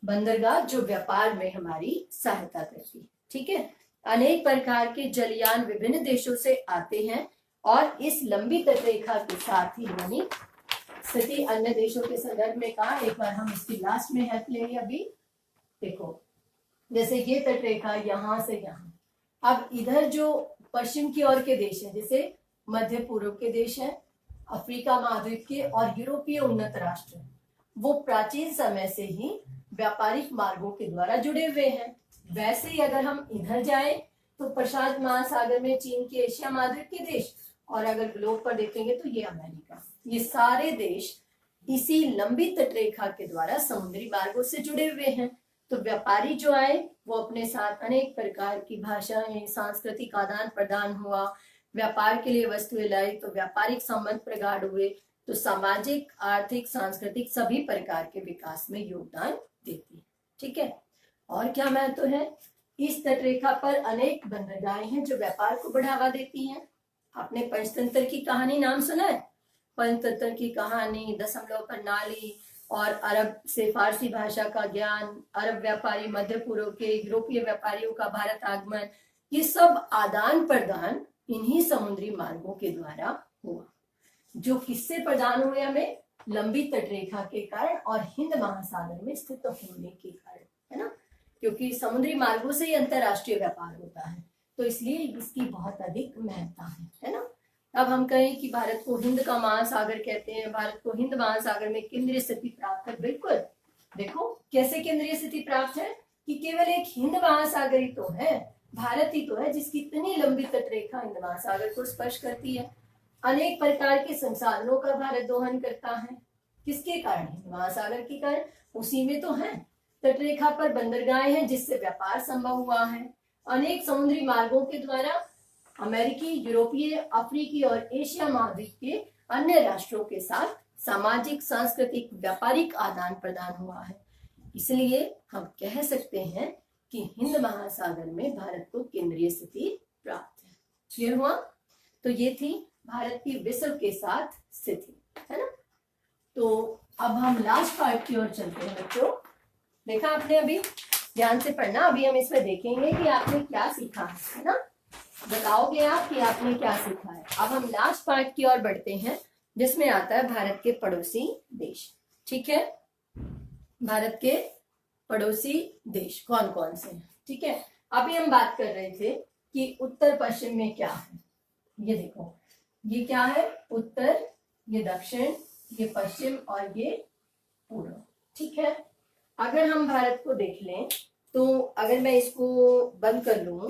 बंदरगाह जो व्यापार में हमारी सहायता करती है, ठीक है। अनेक प्रकार के जलयान विभिन्न देशों से आते हैं, और इस लंबी तटरेखा के साथ ही यानी स्थिति अन्य देशों के संदर्भ में कहा। एक बार हम इसकी लास्ट में हेल्प लेंगे। अभी देखो, जैसे ये तटरेखा यहाँ से यहाँ, अब इधर जो पश्चिम की ओर के देश हैं, जैसे मध्य पूर्व के देश हैं, अफ्रीका महाद्वीप के और यूरोपीय उन्नत राष्ट्र, वो प्राचीन समय से ही व्यापारिक मार्गों के द्वारा जुड़े हुए हैं। वैसे ही अगर हम इधर जाएं तो प्रशांत महासागर में चीन के एशिया महाद्वीप के देश, और अगर ग्लोब पर देखेंगे तो ये अमेरिका, ये सारे देश इसी लंबी तटरेखा के द्वारा समुद्री मार्गों से जुड़े हुए हैं। तो व्यापारी जो आए वो अपने साथ अनेक प्रकार की भाषाएं, सांस्कृतिक आदान प्रदान हुआ, व्यापार के लिए वस्तुएं लाई, तो व्यापारिक संबंध प्रगाढ़ हुए, तो सामाजिक, आर्थिक, सांस्कृतिक सभी प्रकार के विकास में योगदान देती है, ठीक है। और क्या महत्व है। इस तटरेखा पर अनेक बंदरगाहें हैं जो व्यापार को बढ़ावा देती हैं। आपने पंचतंत्र की कहानी नाम सुना है। पंचतंत्र की कहानी, दशमलव प्रणाली, और अरब से फारसी भाषा का ज्ञान, अरब व्यापारी, मध्य पूर्व के यूरोपीय व्यापारियों का भारत आगमन, ये सब आदान प्रदान इन्हीं समुद्री मार्गों के द्वारा हुआ, जो किससे प्रदान हुए, हमें लंबी तटरेखा के कारण और हिंद महासागर में स्थित होने के कारण, है ना। क्योंकि समुद्री मार्गों से ही अंतरराष्ट्रीय व्यापार होता है, तो इसलिए इसकी बहुत अधिक महत्ता है ना। अब हम कहें कि भारत को हिंद का महासागर कहते हैं, भारत को हिंद महासागर में केंद्रीय स्थिति प्राप्त है। बिल्कुल, देखो कैसे केंद्रीय स्थिति प्राप्त है कि केवल एक हिंद महासागर ही तो है, भारत ही तो है जिसकी इतनी लंबी तटरेखा हिंद महासागर को स्पर्श करती है। अनेक प्रकार के संसाधनों का भारत दोहन करता है, किसके कारण, हिंद महासागर के कारण, उसी में तो है। तटरेखा पर बंदरगाहें हैं जिससे व्यापार संभव हुआ है। अनेक समुद्री मार्गों के द्वारा अमेरिकी, यूरोपीय, अफ्रीकी और एशिया महाद्वीप के अन्य राष्ट्रों के साथ सामाजिक, सांस्कृतिक, व्यापारिक आदान प्रदान हुआ है। इसलिए हम कह सकते हैं कि हिंद महासागर में भारत को केंद्रीय स्थिति प्राप्त है। क्लियर हुआ। तो ये थी भारत की विश्व के साथ स्थिति, है ना। तो अब हम लास्ट पार्ट की ओर चलते हैं बच्चों। देखा आपने, अभी ध्यान से पढ़ना। अभी हम इसमें देखेंगे कि आपने क्या सीखा है ना, बताओगे आप कि आपने क्या सीखा है। अब हम लास्ट पार्ट की ओर बढ़ते हैं जिसमें आता है भारत के पड़ोसी देश, ठीक है। भारत के पड़ोसी देश कौन कौन से हैं, ठीक है। अभी हम बात कर रहे थे कि उत्तर पश्चिम में क्या है। ये देखो, ये क्या है, उत्तर, ये दक्षिण, ये पश्चिम और ये पूर्व, ठीक है। अगर हम भारत को देख लें तो अगर मैं इसको बंद कर लूं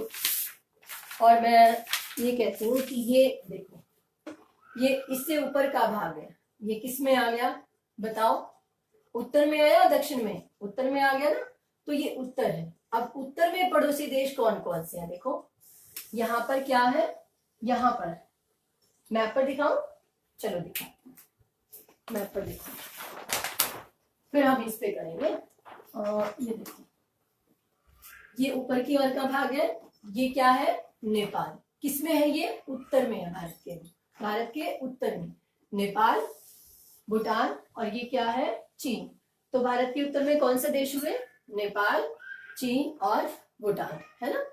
और मैं ये कहती हूँ कि ये देखो, ये इससे ऊपर का भाग है, ये किस में आ गया बताओ, उत्तर में आया, दक्षिण में, उत्तर में आ गया ना, तो ये उत्तर है। अब उत्तर में पड़ोसी देश कौन कौन से हैं, देखो यहाँ पर क्या है, यहाँ पर मैप पर दिखाऊं, चलो दिखाते हैं, मैप पर दिखाओ, फिर हम इस पे करेंगे। और ये देखो, ये ऊपर की ओर का भाग है, ये क्या है, नेपाल। किसमें है ये? उत्तर में है भारत के उत्तर में नेपाल, भूटान, और ये क्या है? चीन। तो भारत के उत्तर में कौन से देश हुए? नेपाल, चीन और भूटान, है ना।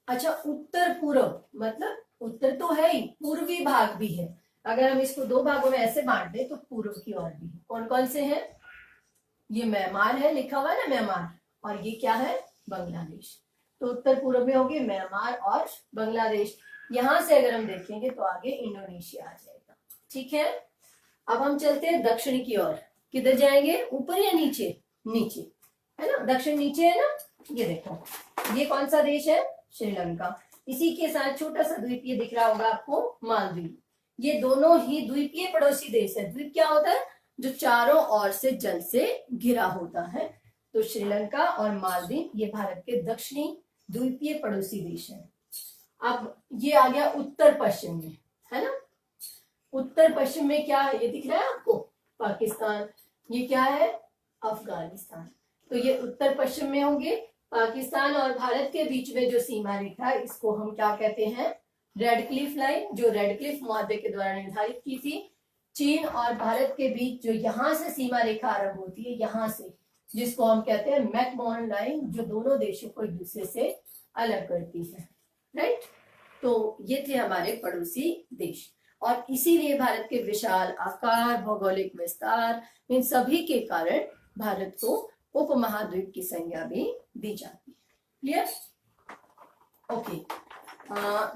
अच्छा, उत्तर पूर्व मतलब उत्तर तो है ही, पूर्वी भाग भी है। अगर हम इसको दो भागों में ऐसे बांट दें तो पूर्व की ओर भी है। कौन कौन से हैं? ये म्यांमार है, लिखा हुआ है ना म्यांमार, और ये क्या है? बांग्लादेश। तो उत्तर पूर्व में होगी म्यांमार और बांग्लादेश। यहां से अगर हम देखेंगे तो आगे इंडोनेशिया आ जाएगा। ठीक है, अब हम चलते हैं दक्षिण की ओर। किधर जाएंगे? ऊपर या नीचे? नीचे, है ना। दक्षिण नीचे है ना। ये देखो, ये कौन सा देश है? श्रीलंका। इसी के साथ छोटा सा द्वीप ये दिख रहा होगा आपको, मालदीव। ये दोनों ही द्वीपीय पड़ोसी देश है। द्वीप क्या होता है? जो चारों ओर से जल से घिरा होता है। तो श्रीलंका और मालदीव ये भारत के दक्षिणी द्वीपीय पड़ोसी देश है। अब ये आ गया उत्तर पश्चिम में, है ना। उत्तर पश्चिम में क्या है? ये दिख रहा है आपको? पाकिस्तान। ये क्या है? अफगानिस्तान। तो ये उत्तर पश्चिम में होंगे। पाकिस्तान और भारत के बीच में जो सीमा रेखा, इसको हम क्या कहते हैं? रेड क्लिफ लाइन, जो रेड क्लिफ मुआहदे के द्वारा निर्धारित की थी। चीन और भारत के बीच जो यहां से सीमा रेखा आरंभ होती है, यहां से, जिसको हम कहते हैं मैकमोहन लाइन, जो दोनों देशों को एक दूसरे से अलग करती है। राइट। तो ये थे हमारे पड़ोसी देश, और इसीलिए भारत के विशाल आकार, भौगोलिक विस्तार, इन सभी के कारण भारत को उपमहाद्वीप की संज्ञा भी दी जाती है। क्लियर? ओके,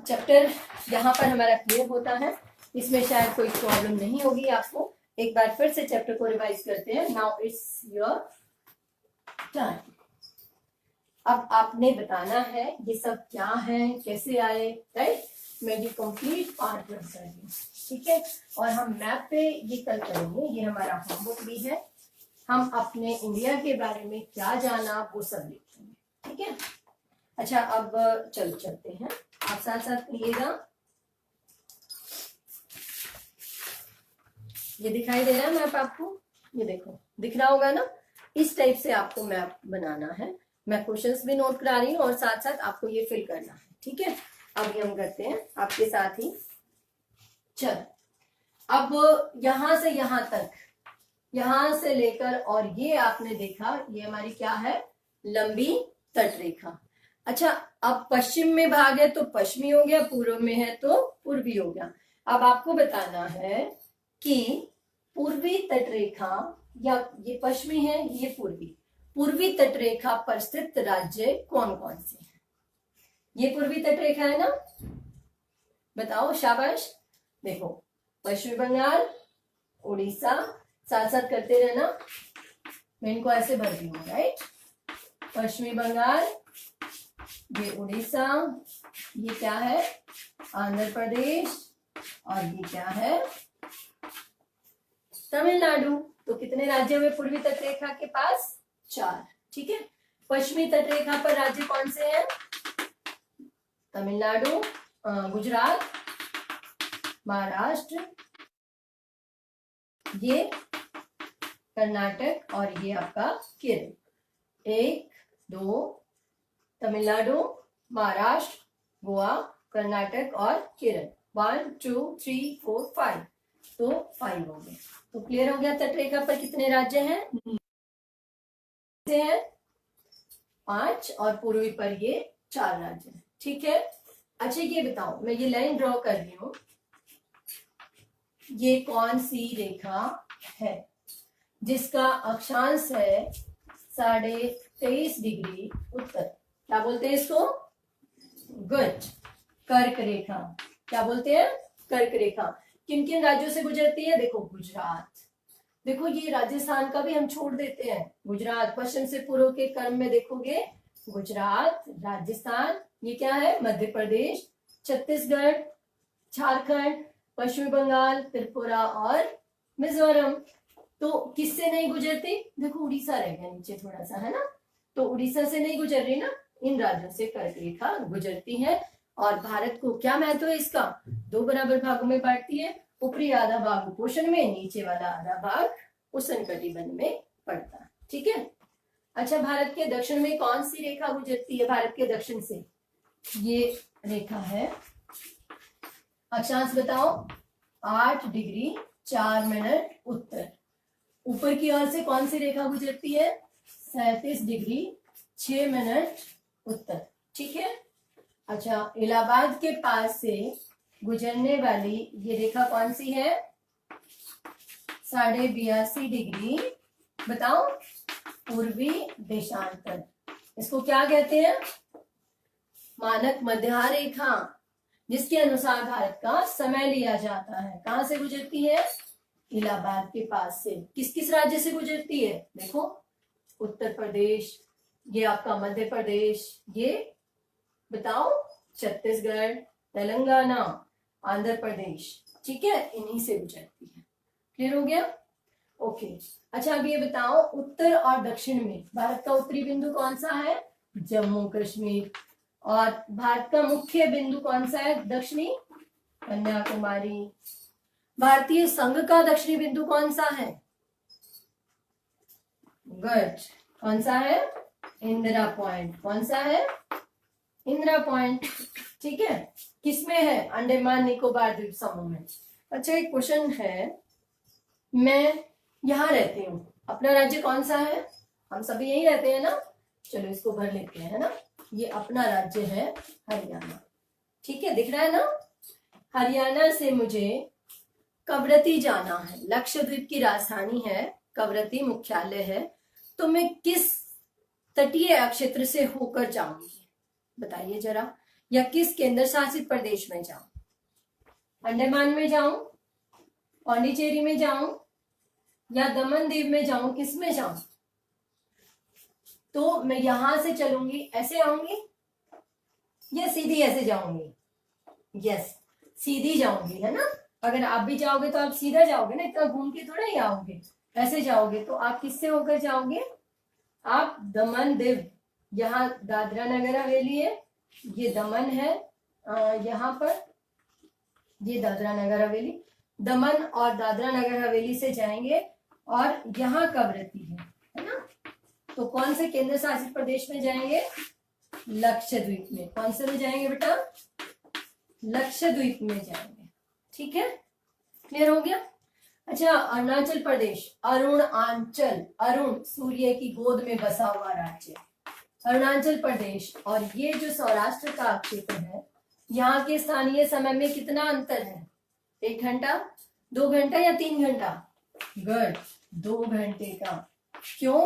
चैप्टर यहाँ पर हमारा क्लियर होता है। इसमें शायद कोई प्रॉब्लम नहीं होगी आपको। एक बार फिर से चैप्टर को रिवाइज करते हैं। Now it's your turn. अब आपने बताना है ये सब क्या है, कैसे आए, राइट। मैं ये कंप्लीट पार्ट कर दूँ, ठीक है। और हम मैप पे ये कल करेंगे। ये हमारा होमवर्क भी है। हम अपने इंडिया के बारे में क्या जाना वो सब लिखेंगे, ठीक है। अच्छा, अब चलते हैं, आप साथ साथ पढ़िएगा। ये दिखाई दे रहा है मैप आपको? ये देखो, दिख रहा होगा ना। इस टाइप से आपको मैप बनाना है। मैं क्वेश्चंस भी नोट करा रही हूँ और साथ साथ आपको ये फिल करना है, ठीक है। अभी हम करते हैं आपके साथ ही। चल, अब यहां से यहां तक, यहां से लेकर, और ये आपने देखा, ये हमारी क्या है? लंबी तट रेखा। अच्छा, अब पश्चिम में भाग है तो पश्चिमी हो गया, पूर्व में है तो पूर्वी हो गया। अब आपको बताना है कि पूर्वी तट रेखा, या ये पश्चिमी है, ये पूर्वी, पूर्वी तट रेखा पर स्थित राज्य कौन कौन से हैं? ये पूर्वी तट रेखा है ना, बताओ, शाबाश। देखो, पश्चिमी बंगाल, उड़ीसा, साथ साथ करते रहना, मैं इनको ऐसे भर दी हूँ, राइट। पश्चिमी बंगाल, ये उड़ीसा, ये क्या है? आंध्र प्रदेश, और ये क्या है? तमिलनाडु। तो कितने राज्य हुए पूर्वी तट रेखा के पास? 4, ठीक है। पश्चिमी तट रेखा पर राज्य कौन से हैं? तमिलनाडु, गुजरात, महाराष्ट्र, ये कर्नाटक, और ये आपका केरल। 1, 2, तमिलनाडु, महाराष्ट्र, गोवा, कर्नाटक और केरल। 1, 2, 3, 4, 5। तो 5 हो गए। तो क्लियर हो गया तटरेखा पर कितने राज्य हैं? 5, और पूर्वी पर ये 4 राज्य हैं, ठीक है। अच्छा, ये बताओ, मैं ये लाइन ड्रॉ कर रही हूं, ये कौन सी रेखा है जिसका अक्षांश है 23.5 डिग्री उत्तर? क्या बोलते हैं इसको? गुड, कर्क रेखा। क्या बोलते हैं? कर्क रेखा। किन किन राज्यों से गुजरती है? देखो, गुजरात, देखो ये राजस्थान का भी हम छोड़ देते हैं। गुजरात, पश्चिम से पूर्व के क्रम में देखोगे, गुजरात, राजस्थान, ये क्या है? मध्य प्रदेश, छत्तीसगढ़, झारखंड, पश्चिमी बंगाल, त्रिपुरा और मिजोरम। तो किससे नहीं गुजरती? देखो, उड़ीसा रह गया नीचे थोड़ा सा, है ना। तो उड़ीसा से नहीं गुजर रही ना, इन राज्यों से कर्क रेखा गुजरती है। और भारत को क्या महत्व है इसका? 2 बराबर भागों में बांटती है। ऊपरी आधा भाग उपोष्ण में, नीचे वाला आधा भाग उष्णकटिबंध में पड़ता है, ठीक है। अच्छा, भारत के दक्षिण में कौन सी रेखा गुजरती है? भारत के दक्षिण से ये रेखा है, अक्षांश बताओ, 8 डिग्री 4 मिनट उत्तर। ऊपर की ओर से कौन सी रेखा गुजरती है? 37 डिग्री 6 मिनट उत्तर। ठीक है। अच्छा, इलाहाबाद के पास से गुजरने वाली ये रेखा कौन सी है? 82.5 डिग्री बताओ पूर्वी देशांतर। इसको क्या कहते हैं? मानक मध्य रेखा, जिसके अनुसार भारत का समय लिया जाता है। कहां से गुजरती है? इलाहाबाद के पास से। किस किस राज्य से गुजरती है? देखो, उत्तर प्रदेश, ये आपका मध्य प्रदेश, ये बताओ छत्तीसगढ़, तेलंगाना, आंध्र प्रदेश। ठीक है, इन्हीं से गुजरती है। क्लियर हो गया? ओके। अच्छा, अब ये बताओ, उत्तर और दक्षिण में भारत का उत्तरी बिंदु कौन सा है? जम्मू कश्मीर। और भारत का मुख्य बिंदु कौन सा है? दक्षिणी? कन्याकुमारी। भारतीय संघ का दक्षिणी बिंदु कौन सा है? गुड। कौन सा है? इंदिरा पॉइंट। कौन सा है? इंदिरा पॉइंट। ठीक है। किसमें है? अंडमान निकोबार द्वीप समूह में। अच्छा, एक क्वेश्चन है, मैं यहाँ रहती हूँ, अपना राज्य कौन सा है? हम सभी यही रहते हैं ना। चलो इसको भर लेते हैं, है ना। ये अपना राज्य है हरियाणा। ठीक है, दिख रहा है ना। हरियाणा से मुझे कवरत्ती जाना है, लक्षद्वीप की राजधानी है कवरत्ती, मुख्यालय है। तो मैं किस तटीय क्षेत्र से होकर जाऊंगी बताइए जरा, या किस केंद्र शासित प्रदेश में जाऊं? अंडमान में जाऊं, पौंडीचेरी में जाऊं, या दमन दीव में जाऊं? किस में जाऊं? तो मैं यहां से चलूंगी, ऐसे आऊंगी या सीधी ऐसे जाऊंगी? यस, सीधी जाऊंगी, है ना। अगर आप भी जाओगे तो आप सीधा जाओगे ना, इतना घूम के थोड़ा ही आओगे। ऐसे जाओगे तो आप किससे होकर जाओगे? आप दमन दीव, यहाँ दादरा नगर हवेली है, ये दमन है, यहाँ पर ये दादरा नगर हवेली, दमन और दादरा नगर हवेली से जाएंगे और यहाँ कवरत्ती है ना। तो कौन से केंद्र शासित प्रदेश में जाएंगे? लक्षद्वीप में। कौन से में जाएंगे बेटा? लक्षद्वीप में जाएंगे। ठीक है, क्लियर हो गया। अच्छा, अरुणाचल प्रदेश, अरुणाचल, अरुण सूर्य की गोद में बसा हुआ राज्य अरुणाचल प्रदेश। और ये जो सौराष्ट्र का क्षेत्र है, यहाँ के स्थानीय समय में कितना अंतर है? 1 घंटा, 2 घंटा या 3 घंटा? गुड, 2 घंटे का। क्यों?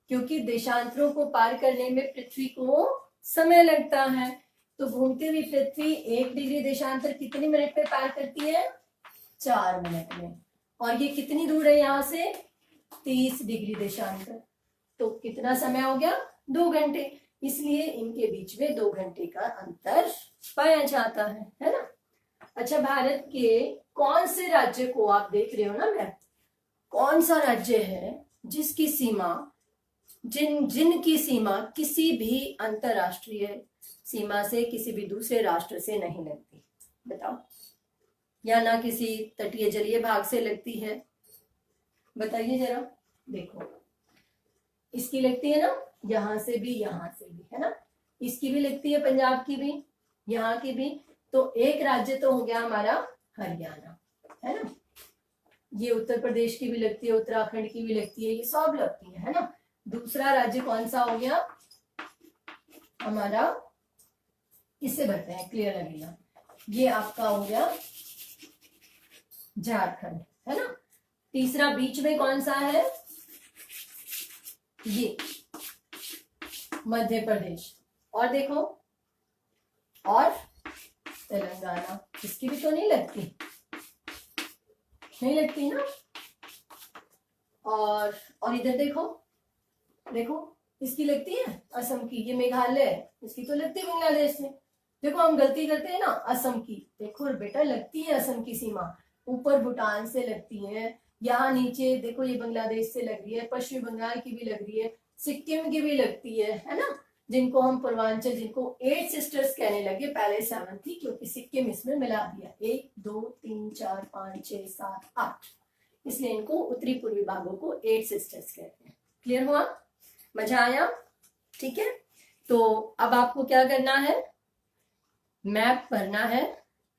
क्योंकि देशांतरों को पार करने में पृथ्वी को समय लगता है। तो घूमती हुई पृथ्वी 1 डिग्री देशांतर कितनी मिनट में पार करती है? 4 मिनट में। और ये कितनी दूर है यहाँ से? 30 डिग्री देशांतर। तो कितना समय हो गया? 2 घंटे। इसलिए इनके बीच में 2 घंटे का अंतर पाया जाता है ना। अच्छा, भारत के कौन से राज्य को आप देख रहे हो ना मैप, कौन सा राज्य है जिसकी सीमा, जिनकी सीमा किसी भी अंतरराष्ट्रीय सीमा से, किसी भी दूसरे राष्ट्र से नहीं लगती? बताओ। या ना किसी तटीय जलीय भाग से लगती है? बताइए जरा। देखो, इसकी लगती है ना, यहां से भी, यहां से भी, है ना। इसकी भी लगती है, पंजाब की भी, यहाँ की भी। तो एक राज्य तो हो गया हमारा हरियाणा, है ना। ये उत्तर प्रदेश की भी लगती है, उत्तराखंड की भी लगती है, ये सब लगती है ना। दूसरा राज्य कौन सा हो गया हमारा? इससे भरते हैं, क्लियर लगेगा। ये आपका हो गया झारखंड, है ना। तीसरा बीच में कौन सा है? ये मध्य प्रदेश। और देखो, और तेलंगाना, इसकी भी तो नहीं लगती, नहीं लगती ना। और इधर देखो, देखो इसकी लगती है असम की, ये मेघालय है, इसकी तो लगती है बांग्लादेश में। देखो हम गलती करते हैं ना, असम की, देखो बेटा लगती है असम की सीमा, ऊपर भूटान से लगती है, यहाँ नीचे देखो ये बांग्लादेश से लग रही है, पश्चिम बंगाल की भी लग रही है, सिक्किम की भी लगती है ना। जिनको हम पूर्वांचल, जिनको 8 सिस्टर्स कहने लगे, पहले 7 थी क्योंकि सिक्किम इसमें मिला दिया, 1 2 3 4 5 6 7 8, इसलिए इनको उत्तरी पूर्वी भागों को 8 सिस्टर्स कहते हैं। क्लियर हुआ? मजा आया? ठीक है, तो अब आपको क्या करना है, मैप भरना है,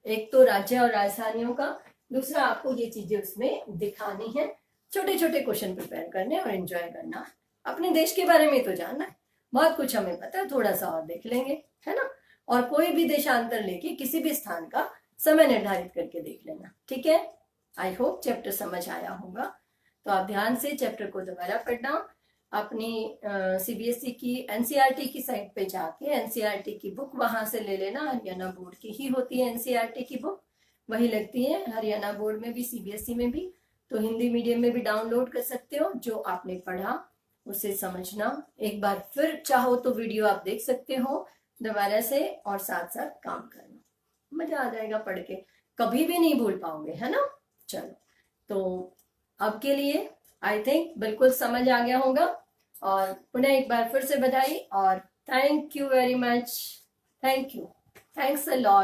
एक तो राज्य और राजधानियों का, दूसरा आपको ये चीजें उसमें दिखानी है, छोटे छोटे क्वेश्चन प्रिपेयर करने और एंजॉय करना। अपने देश के बारे में तो जानना है, बहुत कुछ हमें पता है, थोड़ा सा और देख लेंगे, है ना। और कोई भी देशांतर लेके किसी भी स्थान का समय निर्धारित करके देख लेना, ठीक है। आई होप चैप्टर समझ आया होगा। तो आप ध्यान से चैप्टर को दोबारा पढ़ना, अपनी सीबीएसई की एनसीईआरटी की साइट पे जाके एनसीईआरटी की बुक वहां से ले लेना। हरियाणा बोर्ड की ही होती है एनसीईआरटी की बुक, वही लगती है हरियाणा बोर्ड में भी, सीबीएसई में भी। तो हिंदी मीडियम में भी डाउनलोड कर सकते हो। जो आपने पढ़ा उसे समझना, एक बार फिर चाहो तो वीडियो आप देख सकते हो दोबारा से, और साथ साथ काम करना, मजा आ जाएगा पढ़ के, कभी भी नहीं भूल पाओगे, है ना। चलो, तो अब के लिए आई थिंक बिल्कुल समझ आ गया होगा। और पुनः एक बार फिर से बधाई और thank you very much, thank you, thanks a lot.